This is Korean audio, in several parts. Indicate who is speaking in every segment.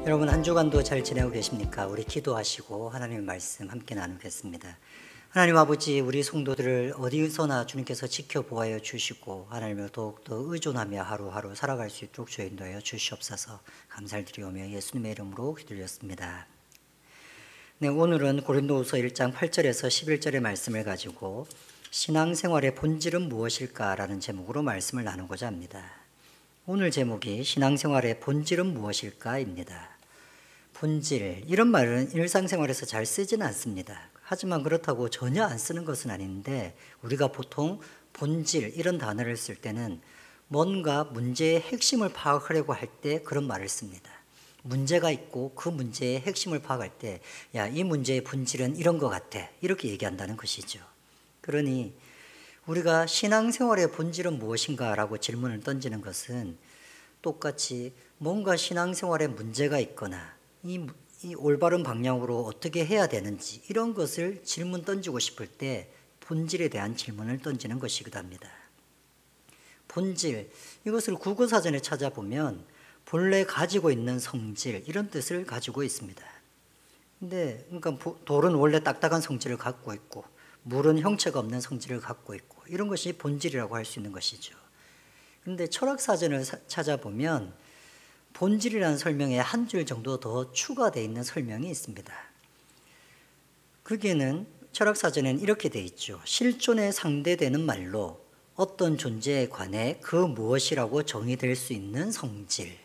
Speaker 1: 여러분 한 주간도 잘 지내고 계십니까? 우리 기도하시고 하나님의 말씀 함께 나누겠습니다. 하나님 아버지, 우리 성도들을 어디서나 주님께서 지켜보아여 주시고 하나님을 더욱더 의존하며 하루하루 살아갈 수 있도록 주여 인도하여 주시옵소서. 감사를 드리오며 예수님의 이름으로 기도드렸습니다. 네, 오늘은 고린도후서 1장 8절에서 11절의 말씀을 가지고 신앙생활의 본질은 무엇일까라는 제목으로 말씀을 나누고자 합니다. 오늘 제목이 신앙생활의 본질은 무엇일까입니다. 본질, 이런 말은 일상생활에서 잘 쓰지는 않습니다. 하지만 그렇다고 전혀 안 쓰는 것은 아닌데, 우리가 보통 본질 이런 단어를 쓸 때는 뭔가 문제의 핵심을 파악하려고 할 때 그런 말을 씁니다. 문제가 있고 그 문제의 핵심을 파악할 때, 야, 이 문제의 본질은 이런 것 같아, 이렇게 얘기한다는 것이죠. 그러니 우리가 신앙생활의 본질은 무엇인가 라고 질문을 던지는 것은 똑같이 뭔가 신앙생활에 문제가 있거나 이 올바른 방향으로 어떻게 해야 되는지 이런 것을 질문 던지고 싶을 때 본질에 대한 질문을 던지는 것이기도 합니다. 본질, 이것을 국어사전에 찾아보면 본래 가지고 있는 성질, 이런 뜻을 가지고 있습니다. 근데 그러니까 돌은 원래 딱딱한 성질을 갖고 있고 물은 형체가 없는 성질을 갖고 있고 이런 것이 본질이라고 할 수 있는 것이죠. 그런데 철학사전을 찾아보면 본질이라는 설명에 한 줄 정도 더 추가되어 있는 설명이 있습니다. 거기에는 철학사전에는 이렇게 되어 있죠. 실존에 상대되는 말로 어떤 존재에 관해 그 무엇이라고 정의될 수 있는 성질.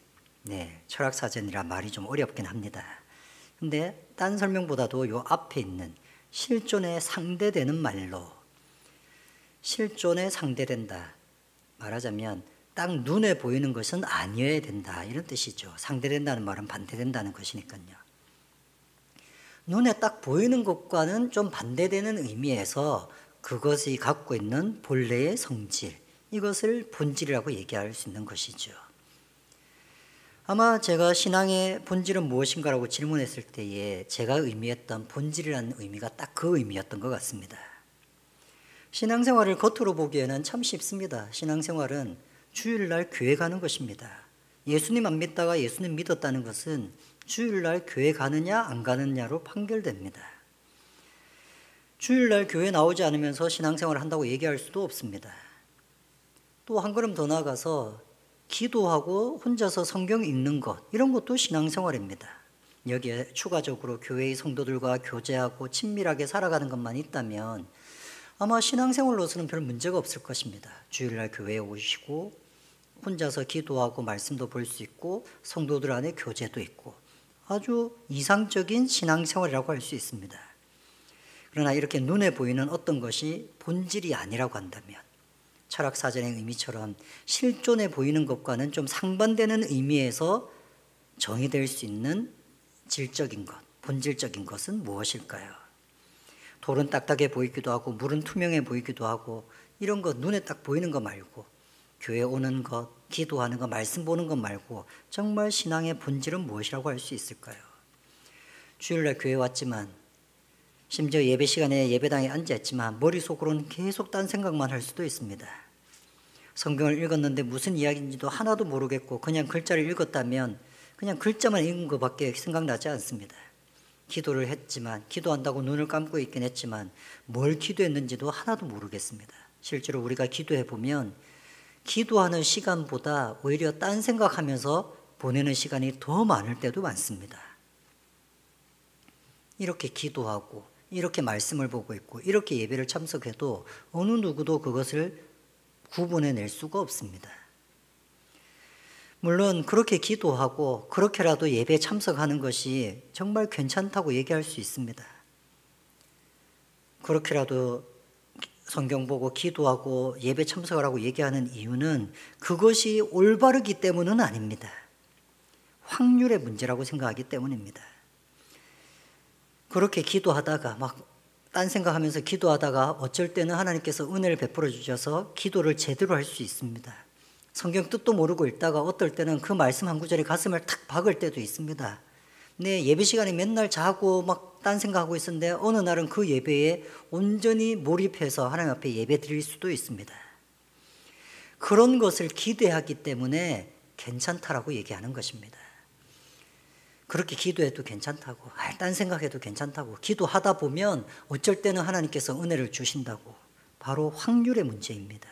Speaker 1: 네, 철학사전이라 말이 좀 어렵긴 합니다. 근데 딴 설명보다도 요 앞에 있는 실존에 상대되는 말로, 실존에 상대된다. 말하자면 딱 눈에 보이는 것은 아니어야 된다, 이런 뜻이죠. 상대된다는 말은 반대된다는 것이니까요. 눈에 딱 보이는 것과는 좀 반대되는 의미에서 그것이 갖고 있는 본래의 성질, 이것을 본질이라고 얘기할 수 있는 것이죠. 아마 제가 신앙의 본질은 무엇인가라고 질문했을 때에 제가 의미했던 본질이라는 의미가 딱 그 의미였던 것 같습니다. 신앙생활을 겉으로 보기에는 참 쉽습니다. 신앙생활은 주일날 교회 가는 것입니다. 예수님 안 믿다가 예수님 믿었다는 것은 주일날 교회 가느냐 안 가느냐로 판결됩니다. 주일날 교회 나오지 않으면서 신앙생활을 한다고 얘기할 수도 없습니다. 또 한 걸음 더 나아가서 기도하고 혼자서 성경 읽는 것, 이런 것도 신앙생활입니다. 여기에 추가적으로 교회의 성도들과 교제하고 친밀하게 살아가는 것만 있다면 아마 신앙생활로서는 별 문제가 없을 것입니다. 주일날 교회에 오시고 혼자서 기도하고 말씀도 볼 수 있고 성도들 안에 교제도 있고 아주 이상적인 신앙생활이라고 할 수 있습니다. 그러나 이렇게 눈에 보이는 어떤 것이 본질이 아니라고 한다면, 철학사전의 의미처럼 실존에 보이는 것과는 좀 상반되는 의미에서 정의될 수 있는 질적인 것, 본질적인 것은 무엇일까요? 돌은 딱딱해 보이기도 하고 물은 투명해 보이기도 하고 이런 것, 눈에 딱 보이는 것 말고, 교회 오는 것, 기도하는 것, 말씀 보는 것 말고 정말 신앙의 본질은 무엇이라고 할 수 있을까요? 주일날 교회 왔지만, 심지어 예배 시간에 예배당에 앉아있지만 머릿속으로는 계속 딴 생각만 할 수도 있습니다. 성경을 읽었는데 무슨 이야기인지도 하나도 모르겠고 그냥 글자를 읽었다면 그냥 글자만 읽은 것밖에 생각나지 않습니다. 기도를 했지만, 기도한다고 눈을 감고 있긴 했지만 뭘 기도했는지도 하나도 모르겠습니다. 실제로 우리가 기도해 보면 기도하는 시간보다 오히려 딴 생각하면서 보내는 시간이 더 많을 때도 많습니다. 이렇게 기도하고 이렇게 말씀을 보고 있고 이렇게 예배를 참석해도 어느 누구도 그것을 구분해낼 수가 없습니다. 물론 그렇게 기도하고 그렇게라도 예배에 참석하는 것이 정말 괜찮다고 얘기할 수 있습니다. 그렇게라도 성경 보고 기도하고 예배 참석을 하고 얘기하는 이유는 그것이 올바르기 때문은 아닙니다. 확률의 문제라고 생각하기 때문입니다. 그렇게 기도하다가 막 딴 생각하면서 기도하다가 어쩔 때는 하나님께서 은혜를 베풀어 주셔서 기도를 제대로 할 수 있습니다. 성경 뜻도 모르고 읽다가 어떨 때는 그 말씀 한 구절이 가슴을 탁 박을 때도 있습니다. 내 예배 시간에 맨날 자고 막 딴 생각하고 있었는데 어느 날은 그 예배에 온전히 몰입해서 하나님 앞에 예배 드릴 수도 있습니다. 그런 것을 기대하기 때문에 괜찮다라고 얘기하는 것입니다. 그렇게 기도해도 괜찮다고, 딴 생각해도 괜찮다고, 기도하다 보면 어쩔 때는 하나님께서 은혜를 주신다고. 바로 확률의 문제입니다.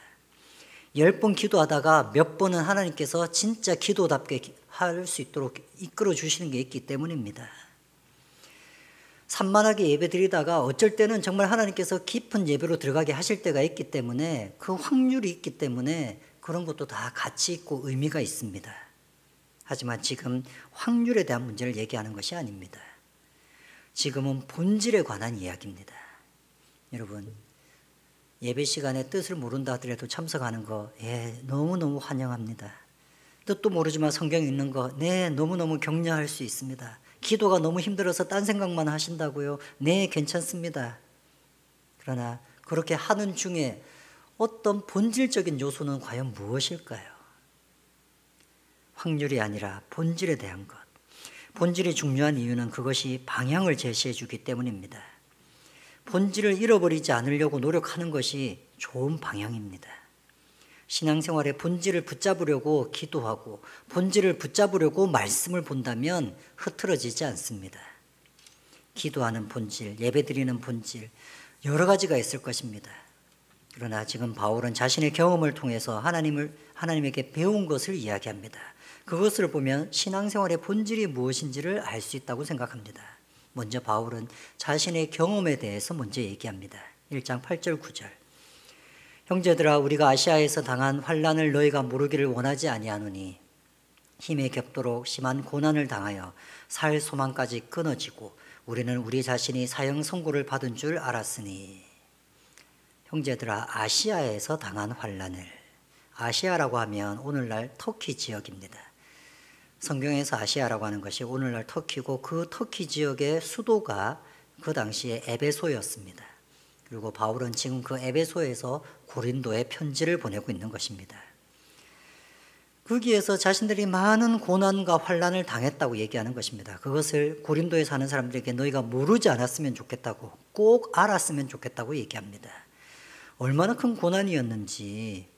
Speaker 1: 10번 기도하다가 몇 번은 하나님께서 진짜 기도답게 할 수 있도록 이끌어 주시는 게 있기 때문입니다. 산만하게 예배 드리다가 어쩔 때는 정말 하나님께서 깊은 예배로 들어가게 하실 때가 있기 때문에, 그 확률이 있기 때문에 그런 것도 다 가치 있고 의미가 있습니다. 하지만 지금 확률에 대한 문제를 얘기하는 것이 아닙니다. 지금은 본질에 관한 이야기입니다. 여러분, 예배 시간에 뜻을 모른다 하더라도 참석하는 거, 너무너무 환영합니다. 뜻도 모르지만 성경 읽는 거, 너무너무 격려할 수 있습니다. 기도가 너무 힘들어서 딴 생각만 하신다고요? 괜찮습니다. 그러나 그렇게 하는 중에 어떤 본질적인 요소는 과연 무엇일까요? 확률이 아니라 본질에 대한 것. 본질이 중요한 이유는 그것이 방향을 제시해 주기 때문입니다. 본질을 잃어버리지 않으려고 노력하는 것이 좋은 방향입니다. 신앙생활의 본질을 붙잡으려고 기도하고 본질을 붙잡으려고 말씀을 본다면 흐트러지지 않습니다. 기도하는 본질, 예배드리는 본질, 여러 가지가 있을 것입니다. 그러나 지금 바울은 자신의 경험을 통해서 하나님에게 배운 것을 이야기합니다. 그것을 보면 신앙생활의 본질이 무엇인지를 알 수 있다고 생각합니다. 먼저 바울은 자신의 경험에 대해서 먼저 얘기합니다. 1장 8절 9절. 형제들아, 우리가 아시아에서 당한 환난을 너희가 모르기를 원하지 아니하노니 힘에 겹도록 심한 고난을 당하여 살 소망까지 끊어지고 우리는 우리 자신이 사형 선고를 받은 줄 알았으니. 형제들아, 아시아에서 당한 환난을, 아시아라고 하면 오늘날 터키 지역입니다. 성경에서 아시아라고 하는 것이 오늘날 터키고, 그 터키 지역의 수도가 그 당시에 에베소였습니다. 그리고 바울은 지금 그 에베소에서 고린도에 편지를 보내고 있는 것입니다. 거기에서 자신들이 많은 고난과 환난을 당했다고 얘기하는 것입니다. 그것을 고린도에 사는 사람들에게 너희가 모르지 않았으면 좋겠다고, 꼭 알았으면 좋겠다고 얘기합니다. 얼마나 큰 고난이었는지,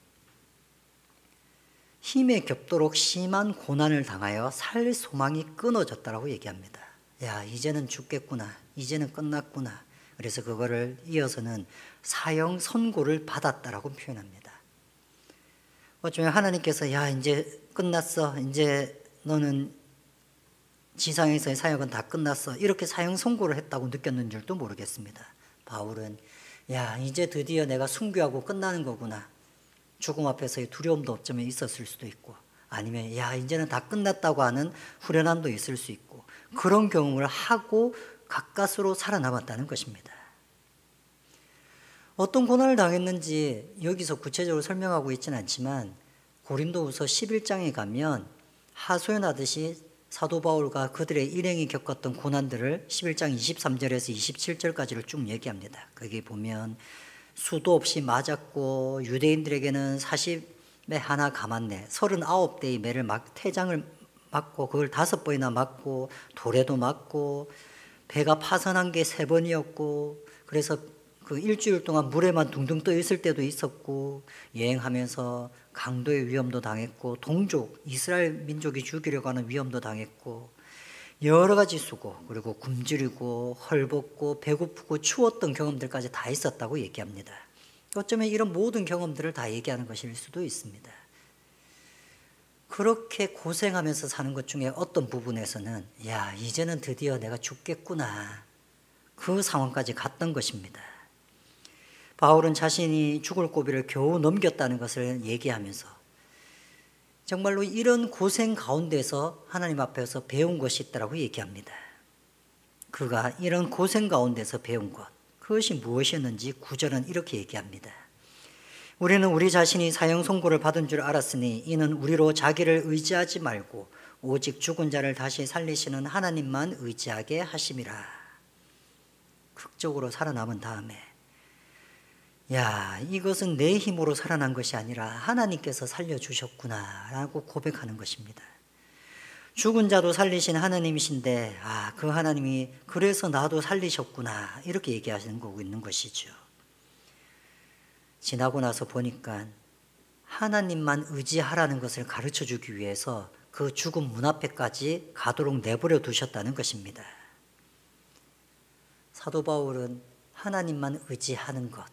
Speaker 1: 힘에 겹도록 심한 고난을 당하여 살 소망이 끊어졌다라고 얘기합니다. 이제는 죽겠구나, 이제는 끝났구나. 그래서 그거를 이어서는 사형 선고를 받았다라고 표현합니다. 어쩌면 하나님께서 이제 끝났어, 이제 너는 지상에서의 사역은 다 끝났어, 이렇게 사형 선고를 했다고 느꼈는 줄도 모르겠습니다. 바울은 이제 드디어 내가 순교하고 끝나는 거구나, 죽음 앞에서의 두려움도 어쩌면 있었을 수도 있고, 아니면 이제는 다 끝났다고 하는 후련함도 있을 수 있고, 그런 경험을 하고 가까스로 살아남았다는 것입니다. 어떤 고난을 당했는지 여기서 구체적으로 설명하고 있지는 않지만 고린도후서 11장에 가면 하소연하듯이 사도 바울과 그들의 일행이 겪었던 고난들을 11장 23절에서 27절까지를 쭉 얘기합니다. 거기 보면 수도 없이 맞았고, 유대인들에게는 40매 하나 감았네, 39대의 매를 태장을 맞고, 그걸 5번이나 맞고, 돌에도 맞고, 배가 파선한 게 3번이었고, 그래서 그 일주일 동안 물에만 둥둥 떠 있을 때도 있었고, 여행하면서 강도의 위험도 당했고, 동족 이스라엘 민족이 죽이려고 하는 위험도 당했고, 여러 가지 수고, 그리고 굶주리고 헐벗고 배고프고 추웠던 경험들까지 다 있었다고 얘기합니다. 어쩌면 이런 모든 경험들을 다 얘기하는 것일 수도 있습니다. 그렇게 고생하면서 사는 것 중에 어떤 부분에서는 이제는 드디어 내가 죽겠구나, 그 상황까지 갔던 것입니다. 바울은 자신이 죽을 고비를 겨우 넘겼다는 것을 얘기하면서 정말로 이런 고생 가운데서 하나님 앞에서 배운 것이 있다고 얘기합니다. 그가 이런 고생 가운데서 배운 것, 그것이 무엇이었는지 9절은 이렇게 얘기합니다. 우리는 우리 자신이 사형 선고를 받은 줄 알았으니 이는 우리로 자기를 의지하지 말고 오직 죽은 자를 다시 살리시는 하나님만 의지하게 하심이라. 극적으로 살아남은 다음에 이것은 내 힘으로 살아난 것이 아니라 하나님께서 살려주셨구나 라고 고백하는 것입니다. 죽은 자도 살리신 하나님이신데 그 하나님이 그래서 나도 살리셨구나, 이렇게 얘기하시는 거고 있는 것이죠. 지나고 나서 보니까 하나님만 의지하라는 것을 가르쳐 주기 위해서 그 죽음 문 앞에까지 가도록 내버려 두셨다는 것입니다. 사도 바울은 하나님만 의지하는 것,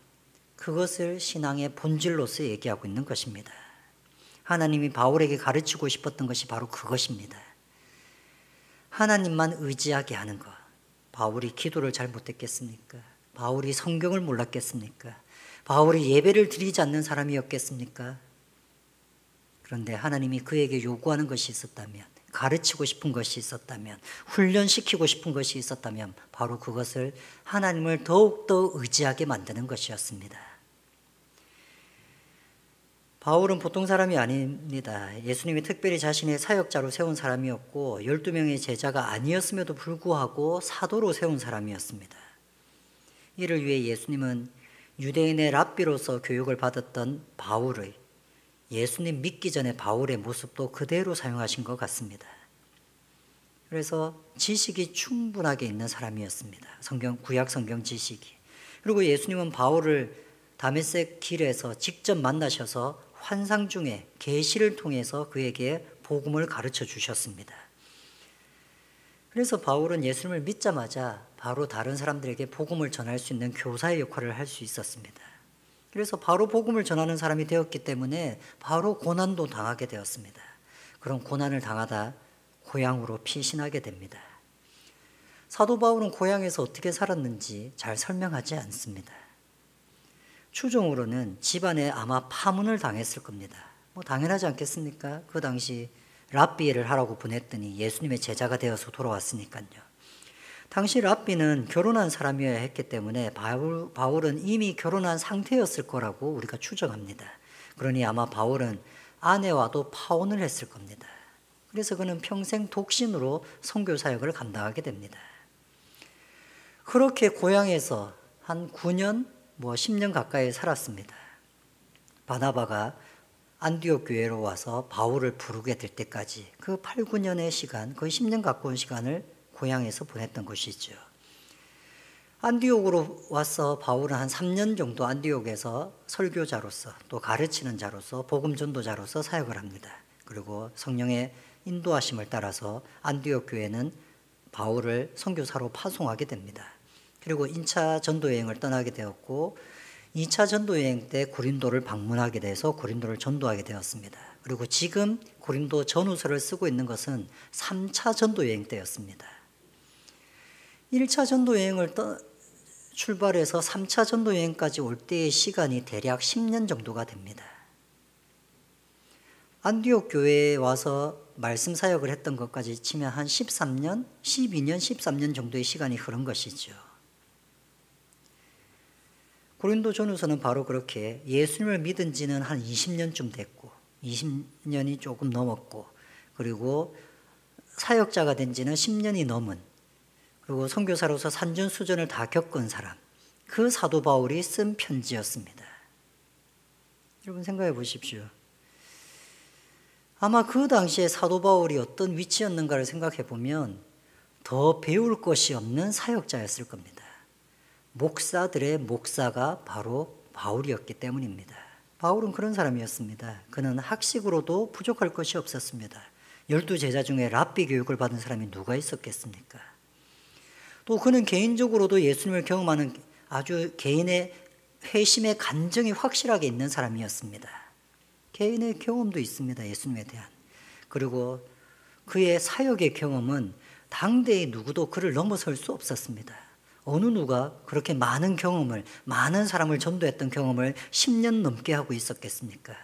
Speaker 1: 그것을 신앙의 본질로서 얘기하고 있는 것입니다. 하나님이 바울에게 가르치고 싶었던 것이 바로 그것입니다. 하나님만 의지하게 하는 것. 바울이 기도를 잘 못했겠습니까? 바울이 성경을 몰랐겠습니까? 바울이 예배를 드리지 않는 사람이었겠습니까? 그런데 하나님이 그에게 요구하는 것이 있었다면, 가르치고 싶은 것이 있었다면, 훈련시키고 싶은 것이 있었다면 바로 그것을 하나님을 더욱더 의지하게 만드는 것이었습니다. 바울은 보통 사람이 아닙니다. 예수님이 특별히 자신의 사역자로 세운 사람이었고 12명의 제자가 아니었음에도 불구하고 사도로 세운 사람이었습니다. 이를 위해 예수님은 유대인의 랍비로서 교육을 받았던 바울의, 예수님 믿기 전에 바울의 모습도 그대로 사용하신 것 같습니다. 그래서 지식이 충분하게 있는 사람이었습니다. 구약 성경 지식이. 그리고 예수님은 바울을 다메섹 길에서 직접 만나셔서 환상 중에 계시를 통해서 그에게 복음을 가르쳐 주셨습니다. 그래서 바울은 예수님을 믿자마자 바로 다른 사람들에게 복음을 전할 수 있는 교사의 역할을 할 수 있었습니다. 그래서 바로 복음을 전하는 사람이 되었기 때문에 바로 고난도 당하게 되었습니다. 그런 고난을 당하다 고향으로 피신하게 됩니다. 사도 바울은 고향에서 어떻게 살았는지 잘 설명하지 않습니다. 추정으로는 집안에 아마 파문을 당했을 겁니다. 당연하지 않겠습니까? 그 당시 랍비를 하라고 보냈더니 예수님의 제자가 되어서 돌아왔으니까요. 당시 랍비는 결혼한 사람이어야 했기 때문에 바울은 이미 결혼한 상태였을 거라고 우리가 추정합니다. 그러니 아마 바울은 아내와도 파혼을 했을 겁니다. 그래서 그는 평생 독신으로 선교 사역을 감당하게 됩니다. 그렇게 고향에서 한 9년, 10년 가까이 살았습니다. 바나바가 안디옥 교회로 와서 바울을 부르게 될 때까지 그 8, 9년의 시간, 거의 10년 가까운 시간을 고향에서 보냈던 것이죠. 안디옥으로 와서 바울은 한 3년 정도 안디옥에서 설교자로서 또 가르치는 자로서 복음 전도자로서 사역을 합니다. 그리고 성령의 인도하심을 따라서 안디옥 교회는 바울을 선교사로 파송하게 됩니다. 그리고 1차 전도여행을 떠나게 되었고 2차 전도여행 때 고린도를 방문하게 돼서 고린도를 전도하게 되었습니다. 그리고 지금 고린도 전후서를 쓰고 있는 것은 3차 전도여행 때였습니다. 1차 전도여행을 출발해서 3차 전도여행까지 올 때의 시간이 대략 10년 정도가 됩니다. 안디옥 교회에 와서 말씀 사역을 했던 것까지 치면 한 13년, 12년, 13년 정도의 시간이 흐른 것이죠. 고린도 전후서는 바로 그렇게 예수님을 믿은 지는 한 20년쯤 됐고 20년이 조금 넘었고 그리고 사역자가 된 지는 10년이 넘은 그리고 선교사로서 산전수전을 다 겪은 사람, 그 사도 바울이 쓴 편지였습니다. 여러분 생각해 보십시오. 아마 그 당시에 사도 바울이 어떤 위치였는가를 생각해 보면 더 배울 것이 없는 사역자였을 겁니다. 목사들의 목사가 바로 바울이었기 때문입니다. 바울은 그런 사람이었습니다. 그는 학식으로도 부족할 것이 없었습니다. 12제자 중에 랍비 교육을 받은 사람이 누가 있었겠습니까? 또 그는 개인적으로도 예수님을 경험하는 아주 개인의 회심의 간정이 확실하게 있는 사람이었습니다. 개인의 경험도 있습니다. 예수님에 대한. 그리고 그의 사역의 경험은 당대의 누구도 그를 넘어설 수 없었습니다. 어느 누가 그렇게 많은 경험을, 많은 사람을 전도했던 경험을 10년 넘게 하고 있었겠습니까?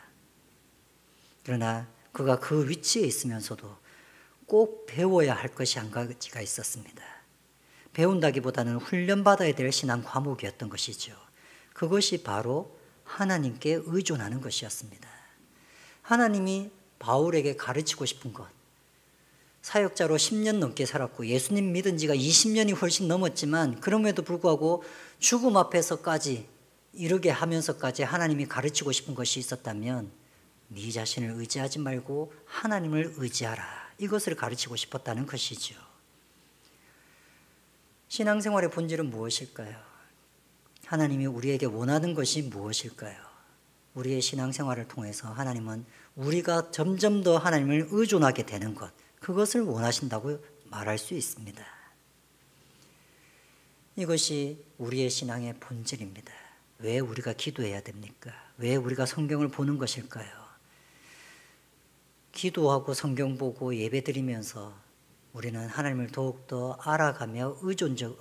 Speaker 1: 그러나 그가 그 위치에 있으면서도 꼭 배워야 할 것이 한 가지가 있었습니다. 배운다기보다는 훈련받아야 될 신앙 과목이었던 것이죠. 그것이 바로 하나님께 의존하는 것이었습니다. 하나님이 바울에게 가르치고 싶은 것, 사역자로 10년 넘게 살았고 예수님 믿은 지가 20년이 훨씬 넘었지만 그럼에도 불구하고 죽음 앞에서까지 이르게 하면서까지 하나님이 가르치고 싶은 것이 있었다면 네 자신을 의지하지 말고 하나님을 의지하라. 이것을 가르치고 싶었다는 것이죠. 신앙생활의 본질은 무엇일까요? 하나님이 우리에게 원하는 것이 무엇일까요? 우리의 신앙생활을 통해서 하나님은 우리가 점점 더 하나님을 의존하게 되는 것, 그것을 원하신다고 말할 수 있습니다. 이것이 우리의 신앙의 본질입니다. 왜 우리가 기도해야 됩니까? 왜 우리가 성경을 보는 것일까요? 기도하고 성경 보고 예배드리면서 우리는 하나님을 더욱더 알아가며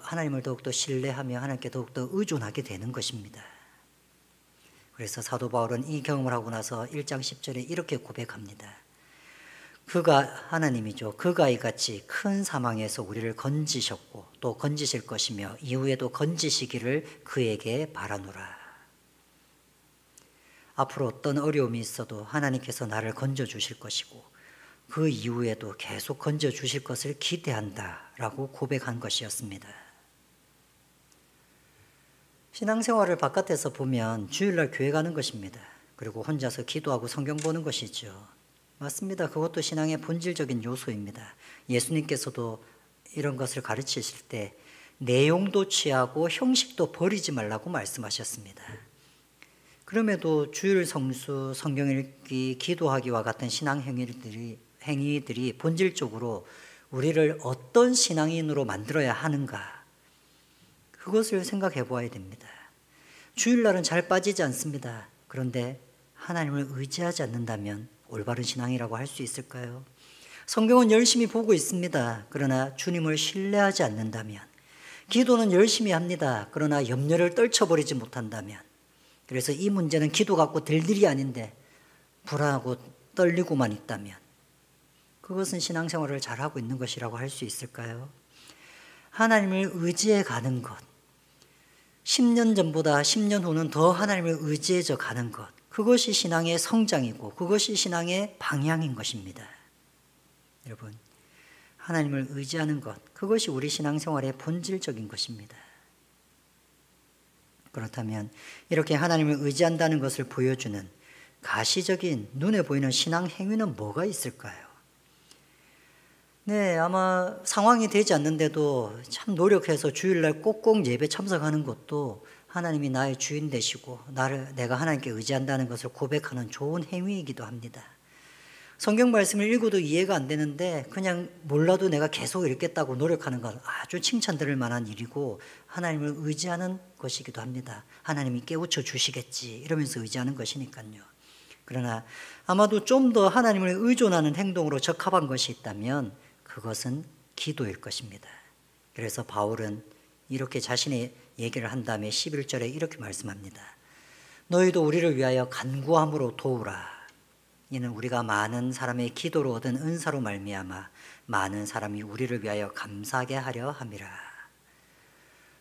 Speaker 1: 하나님을 더욱더 신뢰하며 하나님께 더욱더 의존하게 되는 것입니다. 그래서 사도 바울은 이 경험을 하고 나서 1장 10절에 이렇게 고백합니다. 그가 하나님이죠. 그가 이같이 큰 사망에서 우리를 건지셨고 또 건지실 것이며 이후에도 건지시기를 그에게 바라노라. 앞으로 어떤 어려움이 있어도 하나님께서 나를 건져주실 것이고 그 이후에도 계속 건져주실 것을 기대한다라고 고백한 것이었습니다. 신앙생활을 바깥에서 보면 주일날 교회 가는 것입니다. 그리고 혼자서 기도하고 성경 보는 것이죠. 맞습니다. 그것도 신앙의 본질적인 요소입니다. 예수님께서도 이런 것을 가르치실 때 내용도 취하고 형식도 버리지 말라고 말씀하셨습니다. 그럼에도 주일 성수, 성경 읽기, 기도하기와 같은 신앙 행위들이 본질적으로 우리를 어떤 신앙인으로 만들어야 하는가, 그것을 생각해 보아야 됩니다. 주일날은 잘 빠지지 않습니다. 그런데 하나님을 의지하지 않는다면 올바른 신앙이라고 할 수 있을까요? 성경은 열심히 보고 있습니다. 그러나 주님을 신뢰하지 않는다면, 기도는 열심히 합니다. 그러나 염려를 떨쳐버리지 못한다면, 그래서 이 문제는 기도 갖고 될 일이 아닌데 불안하고 떨리고만 있다면 그것은 신앙생활을 잘하고 있는 것이라고 할 수 있을까요? 하나님을 의지해 가는 것, 10년 전보다 10년 후는 더 하나님을 의지해져 가는 것, 그것이 신앙의 성장이고 그것이 신앙의 방향인 것입니다. 여러분, 하나님을 의지하는 것, 그것이 우리 신앙생활의 본질적인 것입니다. 그렇다면 이렇게 하나님을 의지한다는 것을 보여주는 가시적인 눈에 보이는 신앙 행위는 뭐가 있을까요? 네, 아마 상황이 되지 않는데도 참 노력해서 주일날 꼭꼭 예배 참석하는 것도 하나님이 나의 주인 되시고 내가 하나님께 의지한다는 것을 고백하는 좋은 행위이기도 합니다. 성경 말씀을 읽어도 이해가 안 되는데 그냥 몰라도 내가 계속 읽겠다고 노력하는 건 아주 칭찬드릴 만한 일이고 하나님을 의지하는 것이기도 합니다. 하나님이 깨우쳐 주시겠지 이러면서 의지하는 것이니까요. 그러나 아마도 좀 더 하나님을 의존하는 행동으로 적합한 것이 있다면 그것은 기도일 것입니다. 그래서 바울은 이렇게 자신의 얘기를 한 다음에 11절에 이렇게 말씀합니다. 너희도 우리를 위하여 간구함으로 도우라. 이는 우리가 많은 사람의 기도로 얻은 은사로 말미암아 많은 사람이 우리를 위하여 감사하게 하려 함이라.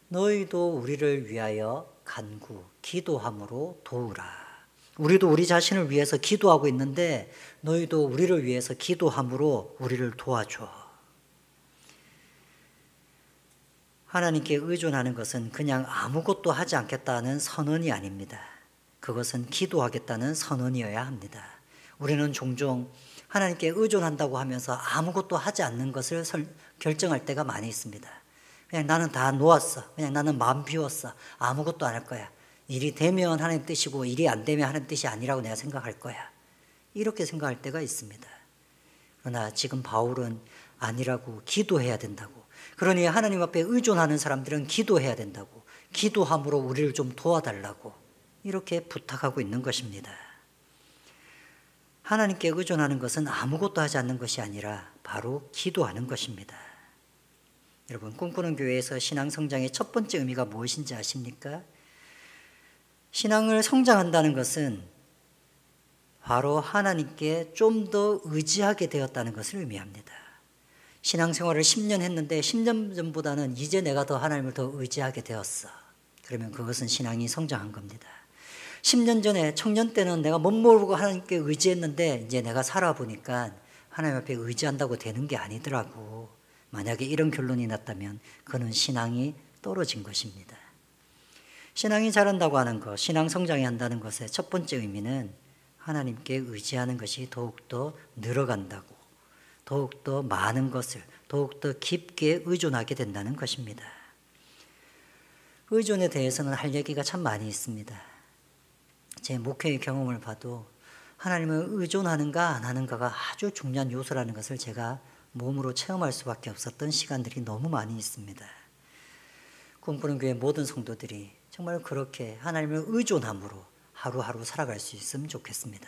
Speaker 1: 너희도 우리를 위하여 기도함으로 도우라. 우리도 우리 자신을 위해서 기도하고 있는데 너희도 우리를 위해서 기도함으로 우리를 도와줘. 하나님께 의존하는 것은 그냥 아무것도 하지 않겠다는 선언이 아닙니다. 그것은 기도하겠다는 선언이어야 합니다. 우리는 종종 하나님께 의존한다고 하면서 아무것도 하지 않는 것을 결정할 때가 많이 있습니다. 그냥 나는 다 놓았어. 그냥 나는 마음 비웠어. 아무것도 안 할 거야. 일이 되면 하나님 뜻이고 일이 안 되면 하나님 뜻이 아니라고 내가 생각할 거야. 이렇게 생각할 때가 있습니다. 그러나 지금 바울은 아니라고, 기도해야 된다고. 그러니 하나님 앞에 의존하는 사람들은 기도해야 된다고, 기도함으로 우리를 좀 도와달라고 이렇게 부탁하고 있는 것입니다. 하나님께 의존하는 것은 아무것도 하지 않는 것이 아니라 바로 기도하는 것입니다. 여러분, 꿈꾸는 교회에서 신앙 성장의 첫 번째 의미가 무엇인지 아십니까? 신앙을 성장한다는 것은 바로 하나님께 좀 더 의지하게 되었다는 것을 의미합니다. 신앙생활을 10년 했는데 10년 전보다는 이제 내가 더 하나님을 더 의지하게 되었어. 그러면 그것은 신앙이 성장한 겁니다. 10년 전에 청년 때는 내가 못 모르고 하나님께 의지했는데 이제 내가 살아보니까 하나님 앞에 의지한다고 되는 게 아니더라고. 만약에 이런 결론이 났다면 그는 신앙이 떨어진 것입니다. 신앙이 자란다고 하는 것, 신앙 성장이 한다는 것의 첫 번째 의미는 하나님께 의지하는 것이 더욱더 늘어간다고, 더욱더 많은 것을, 더욱더 깊게 의존하게 된다는 것입니다. 의존에 대해서는 할 얘기가 참 많이 있습니다. 제 목회의 경험을 봐도 하나님을 의존하는가 안 하는가가 아주 중요한 요소라는 것을 제가 몸으로 체험할 수밖에 없었던 시간들이 너무 많이 있습니다. 꿈꾸는 교회 모든 성도들이 정말 그렇게 하나님을 의존함으로 하루하루 살아갈 수 있으면 좋겠습니다.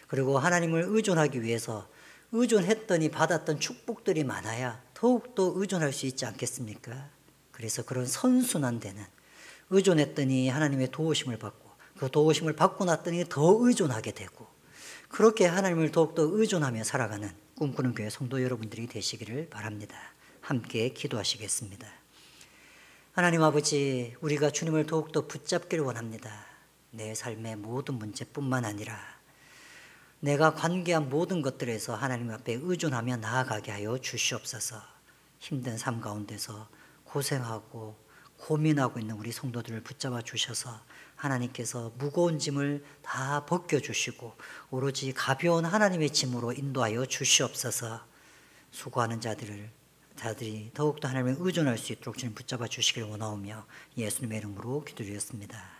Speaker 1: 그리고 하나님을 의존하기 위해서 의존했더니 받았던 축복들이 많아야 더욱더 의존할 수 있지 않겠습니까? 그래서 그런 선순환되는, 의존했더니 하나님의 도우심을 받고 그 도우심을 받고 났더니 더 의존하게 되고, 그렇게 하나님을 더욱더 의존하며 살아가는 꿈꾸는 교회 성도 여러분들이 되시기를 바랍니다. 함께 기도하시겠습니다. 하나님 아버지, 우리가 주님을 더욱더 붙잡기를 원합니다. 내 삶의 모든 문제뿐만 아니라 내가 관계한 모든 것들에서 하나님 앞에 의존하며 나아가게 하여 주시옵소서. 힘든 삶 가운데서 고생하고 고민하고 있는 우리 성도들을 붙잡아 주셔서 하나님께서 무거운 짐을 다 벗겨주시고 오로지 가벼운 하나님의 짐으로 인도하여 주시옵소서. 수고하는 자들이 더욱더 하나님을 의존할 수 있도록 주님 붙잡아 주시길 원하오며 예수님의 이름으로 기도드렸습니다.